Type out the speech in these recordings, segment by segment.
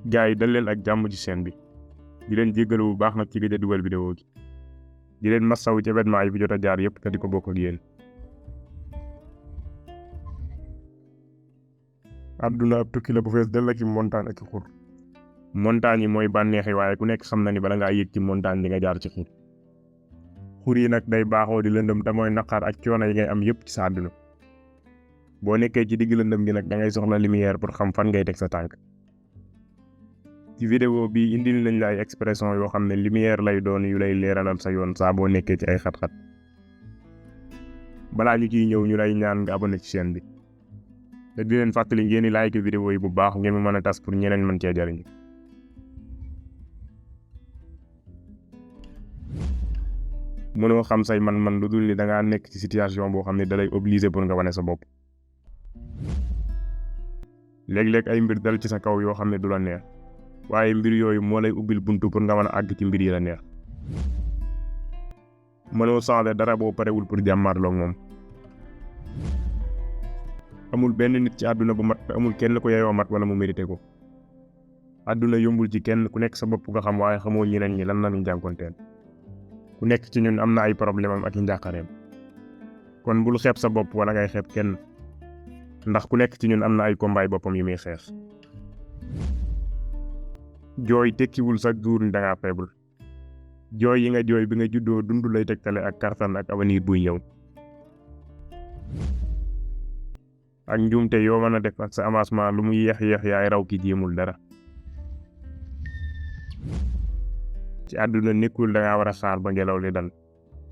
gars yi dal leen ak jàmm ci chaîne bi di leen jéggalu bu baax nag ci gëj a dugal vidéo gi di leen masawu ci événement yi fi jot a jaar yëpp te di ko bokk ak yéen. àdduna ab tukki la bu fees del la ci montagne ak xur. montagne yi mooy bànneexi waaye ku nekk xam na ni bala ngaa yéeg ci montagne di nga jaar ci xur. xur yi nag day baaxoo di lëndëm te mooy naqar ak coono yi ngay am yëpp ci sa àdduna. boo nekkee ci digg lëndëm gi nag da ngay soxla lumière pour xam fan ngay teg sa tànk. ci vidéo bi indil nañ la ay expression yoo xam ne lumière lay doon yu lay leeralal sa yoon saa boo nekkee ci ay xat-xat. balaa ñu ciy ñëw ñu lay ñaan nga abonné ci chaîne bi. te di leen fàttali ngeen di like vidéo yi bu baax ngeen mën a tas pour ñeneen mën cee jariñ. mënoo xam say man-man lu dul ni da ngaa nekk ci situation boo xam ne da lay obligé pour nga wane sa bopp. léeg-léeg ay mbir dal ci sa kaw yoo xam ne du la neex waaye mbir yooyu moo lay ubbil buntu pour nga mën a àgg ci mbir yi la neex. mënoo changer dara boo parewul pour jàmmaarloog moom. amul benn nit ci àdduna bu mat te amul kenn ko yeyoo mat wala mu mérité ko. àdduna yombul ci kenn ku nekk sa bopp nga xam waaye xamoo ñeneen ñi lan la ñu jànkonteel. ku nekk ci ñun am na ay problème am ak i njàqareem. kon bul xeeb sa bopp wala ngay xeeb kenn. ndax ku nekk ci ñun am na ay combat boppam yu muy xeex. jooy tekkiwul chaque jour ni da ngaa faible. jooy yi nga jooy bi nga juddoo dund lay tegtale ak kartan ak avenir buy ñëw. ak njuumte yoo mën a def ak sa avancement lu mu yéex yaay raw ki jéemul dara. ci àdduna nekkul da ngaa war a xaar ba ngelaw li dal.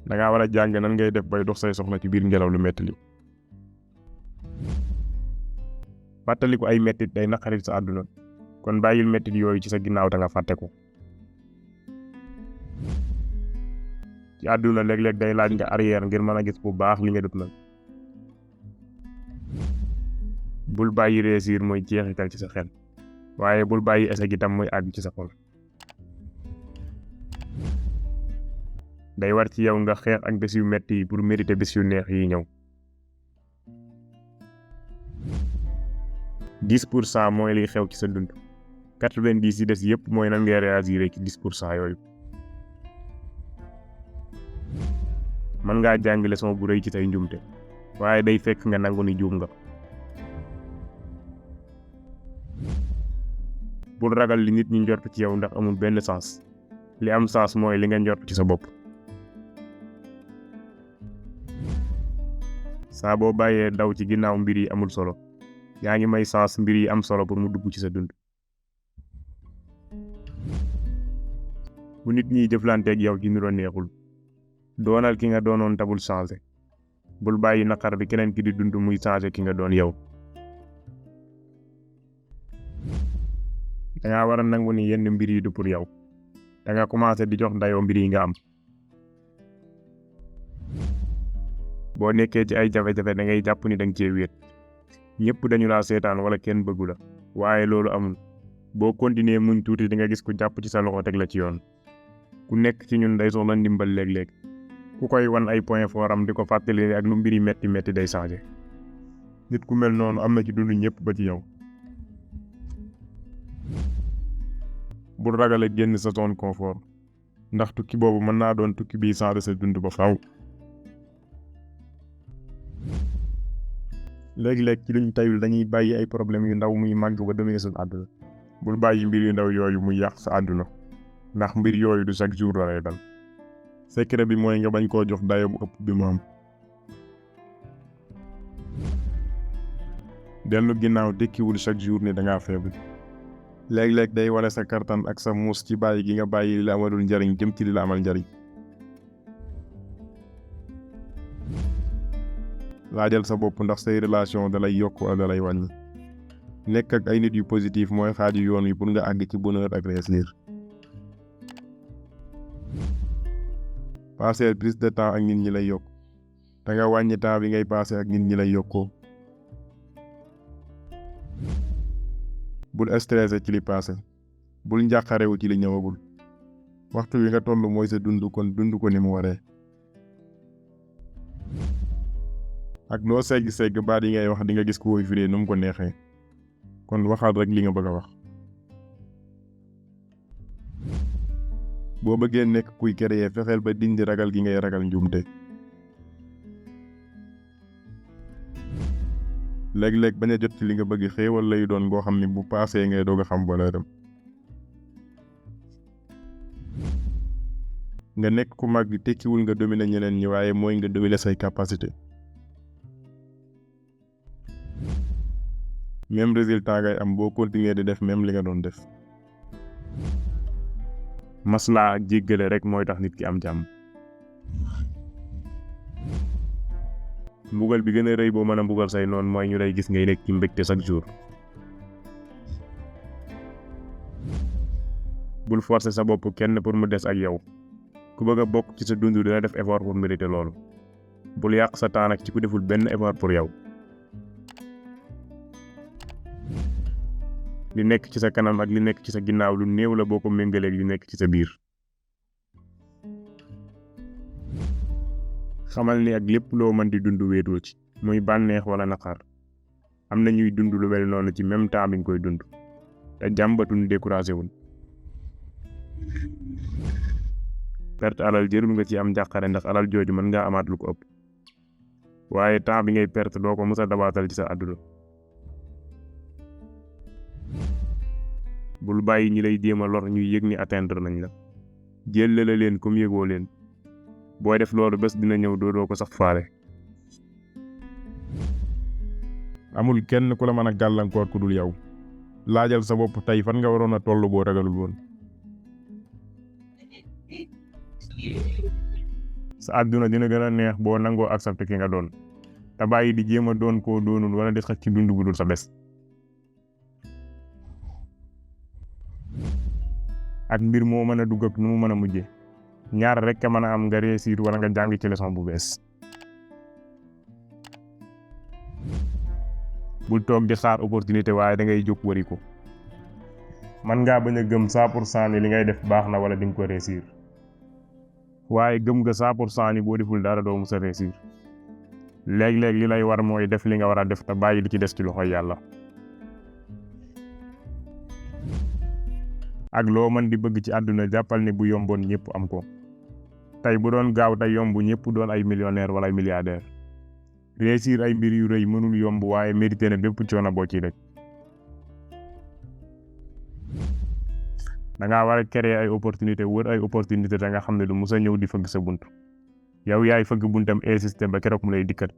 da ngaa war a jàng nan ngay def bay dox say soxla ci biir ngelaw lu metti li. fàttaliku ay mettit day naqarit sa àdduna kon bàyyil mettit yooyu ci sa ginnaaw te nga fàtte ko. ci àdduna léeg-léeg day laaj nga arrière ngir mën a gis bu baax li nga def nag. bul bàyyi réussir mooy jeexital ci sa xel waaye bul bàyyi échec itam muy àgg ci sa xol. day war ci yow nga xeex ak bés yu metti yi pour mériter bés yu neex yi ñëw. 10% mooy liy xew ci sa dund 90 yi des yëpp mooy nan ngay réagir ci 10% yooyu. mën ngaa jàng leçon bu rëy ci say njuumte waaye day fekk nga nangu ni juum nga. bul ragal li nit ñi njort ci yow ndax amul benn sens li am sens mooy li nga njort ci sa bopp. saa boo bàyyee daw ci ginnaaw mbir yi amul solo yaa ngi may sens mbir yi am solo pour mu dugg ci sa dund. bu nit ñi jëflanteeg yow ci niroo neexul doonal ki nga doonoon tabul changé. bul bàyyi naqar bi keneen ki di dund muy changé ki nga doon yow. danga war a nangu ni yenn mbir yi du pour yow. danga commencé di jox dayoo mbir yi nga am. boo nekkee ci ay jafe-jafe da ngay jàpp ni danga cee wéet. ñëpp dañu laa seetaan wala kenn bëggu la waaye loolu amul. boo continuer muñ tuuti di nga gis ku jàpp ci sa loxo teg la ci yoon. ku nekk ci ñun day soxla ndimbal léeg-léeg. ku koy wan ay point fort am di ko fàttali ak lu mbir yi metti day changé. nit ku mel noonu am na ci dund ñëpp ba ci yow. bul ragal a génn sa zone confort ndax tukki boobu mën naa doon tukki bii changé sa dund ba faaw. léegi-léeg ci luñ tayul dañuy bàyyi ay problème yu ndaw muy màgg ba dominer suñu àdduna. bul bàyyi mbir yu ndaw yooyu muy yàq sa àdduna ndax mbir yooyu du chaque jour la lay dal. secret bi mooy nga bañ koo jox dayo bu ëpp bi mu am. dellu ginnaaw tekkiwul chaque jour ni dangaa faible. léeg-léeg day wane sa kartan ak sa muus ci bàyyi gi nga bàyyi li la amalul njariñ jëm ci li la amal njariñ. laajal sa bopp ndax say relation da lay yokk wala da lay wàññi. nekk ak ay nit yu positif mooy xaaju yoon wi pour nga àgg ci bonheur ak réussir. passer plus de temps ak nit ñi lay yokk te nga wàññi temps bi ngay passer ak nit ñi lay yokkoo. bul stressé ci li passé bul njàqarewu ci li ñëwagul. waxtu wi nga toll mooy sa dund kon dund ko ni mu waree. ak loo segg baat yi ngay wax di nga gis ko woy firee nu mu ko neexee kon waxal rek li nga bëgg a wax. boo bëggee nekk kuy créer fexeel ba dindi ragal gi ngay ragal njuumte. léeg-léeg bañ a jot ci li nga bëgg xéewal lay doon boo xam ne bu paasee ngay doog a xam valeuram. nga nekk ku mag tekkiwul nga dominer ñeneen ñi waaye mooy nga dominer say capacité. même résultat ngay am boo continuer di def même li nga doon def. maslaa ak jéggale rek mooy tax nit ki am jàmm. mbugal bi gën a rëy boo mën a mbugal say noonu mooy ñu lay gis ngay nekk ci mbégte chaque jour. bul forcer sa bopp kenn pour mu des ak yow. ku bëgg a bokk ci sa dund dina def effort pour mériter loolu. bul yàq sa temps nag ci ku deful benn effort pour yow. li nekk ci sa kanam ak li nekk ci sa ginnaaw lu néew la boo ko méngaleeg li nekk ci sa biir. xamal ni ak lépp loo mën di dund wéetoo ci muy bànneex wala naqar am na ñuy dund lu mel noonu ci même temps bi nga koy dund te jàmbatuñ découragé wuñ. perte alal jërul nga ci am njàqare ndax alal jooju mën ngaa amaat lu ko ëpp waaye temps bi ngay perte doo ko mës a dabaatal ci sa àdduna. bul bàyyi ñi lay jéem a lor ñuy yëg ni atteindre nañ la jëlale leen comme yëgoo leen. booy def loolu bés dina ñëw doo ko sax faale. amul kenn ku la mën a gàllankoor ku dul yow. laajal sa bopp tey fan nga waroon a toll boo ragalul woon. sa àdduna dina gën a neex boo nangoo accepté ki nga doon te bàyyi di jéem a doon koo doonul wala di xëcc ci dund bu dul sa bés. ak mbir moo mën a dugg ak nu mu mën a mujje ñaar rek a mën a am nga réussir wala nga jàng ci leçon bu bees. bul toog di xaar opportunité waaye da ngay jóg wari ko. man ngaa bañ a gëm 100% ni li ngay def baax na wala di nga ko réussir waaye gëm nga 100% ni boo deful dara doo musa réussir. léeg-léeg li lay war mooy def li nga war a def te bàyyi li ci des ci loxoy yàlla. ak loo mën di bëgg ci àdduna jàppal ni bu yomboon ñëpp am ko. tey bu doon gaaw te yomb ñëpp doon ay millionnaire wala ay milliardaire. réussir ay mbir yu rëy mënul yomb waaye mérité na bépp coono boo ciy def. da ngaa war a créer ay opportunité wër ay opportunité da nga xam ne du musa ñëw di fëgg sa bunt. yow yaay fëgg buntam insister ba keroog mu lay dikkat.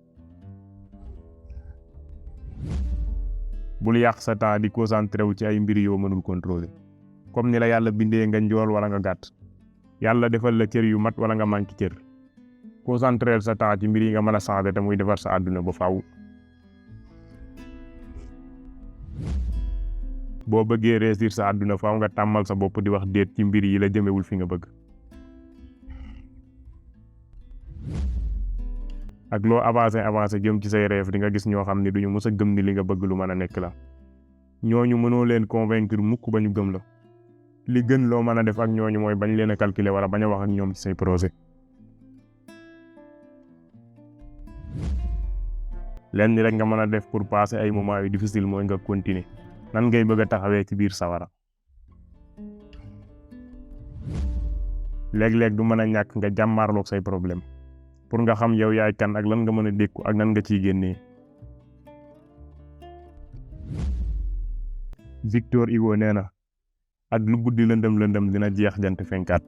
bul yàq sa temps di concentré wu ci ay mbir yoo mënul contrôler. comme ni la yàlla bindee nga njool wala nga gàtt. yàlla defal la cër yu mat wala nga manqué cër. concentreel sa temps ci mbir yi nga mën a changer te muy defar sa àdduna ba faaw. boo bëggee réussir sa àdduna faaw nga tàmmal sa bopp di wax déet ci mbir yi la jëmewul fi nga bëgg. ak loo avancé jëm ci say rêve di nga gis ñoo xam ne duñu mës a gëm ni li nga bëgg lu mën a nekk la. ñooñu mënoo leen convaincre mukk ba ñu gëm la. li gën loo mën a def ak ñooñu mooy bañ leen a calculer wala bañ a wax ak ñoom ci say projet. lenn rek nga mën a def pour passer ay moments yu difficile mooy nga continuer. nan ngay bëgg a taxawee ci biir sawara. léeg-léeg du mën a ñàkk nga jàmmaarloog say problème pour nga xam yow yaay kan ak lan nga mën a dékku ak nan nga ciy génnee. Victor Hugo nee na ak lu guddi lëndëm dina jeex jant fenkaat.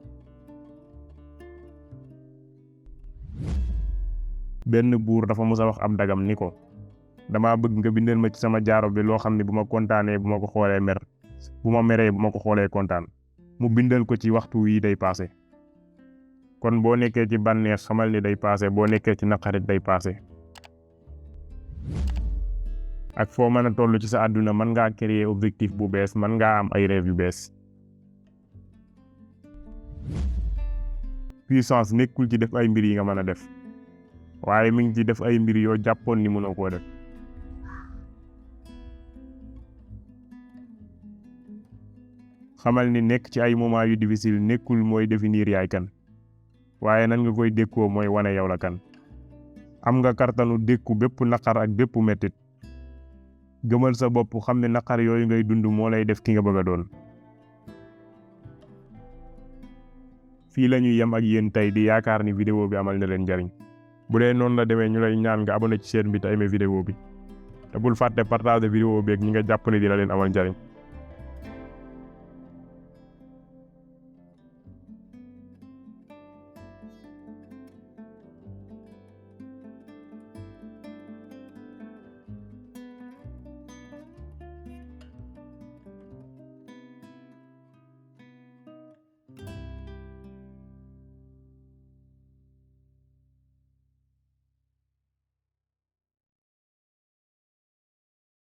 benn buur dafa mës a wax ab dagam ni ko dama bëgg nga bindal ma ci sama jaaro bi loo xam ne bu ma kontaanee bu ma ko xoolee mer bu ma meree bu ma ko xoolee kontaan. mu bindal ko ci waxtu yi day paase. kon boo nekkee ci bànneex xamal ni day paase boo nekkee ci naqarit day paase. ak foo mën a toll ci sa àdduna mën ngaa créer objectif bu bees mën ngaa am ay rêve yu bees. puissance nekkul ci def ay mbir yi nga mën a def waaye mi ngi ci def ay mbir yoo jàppoon ni mënoo koo def. xamal ni nekk ci ay moment yu difficile nekkul mooy définir yaay kan waaye nan nga koy dékkoo mooy wane yow la kan. am nga kartanu dékku bépp naqar ak bépp mettit. gëmal sa bopp xam ne naqar yooyu ngay dund moo lay def ki nga bëgg a doon. fii la ñuy yem ak yéen tey di yaakaar ni vidéo bi amal na leen njariñ bu dee noonu la demee ñu lay ñaan nga abonné ci chaîne bi te aimé vidéo bi te bul fàtte partager vidéo bi ak ñi nga jàpp ne dina leen amal njariñ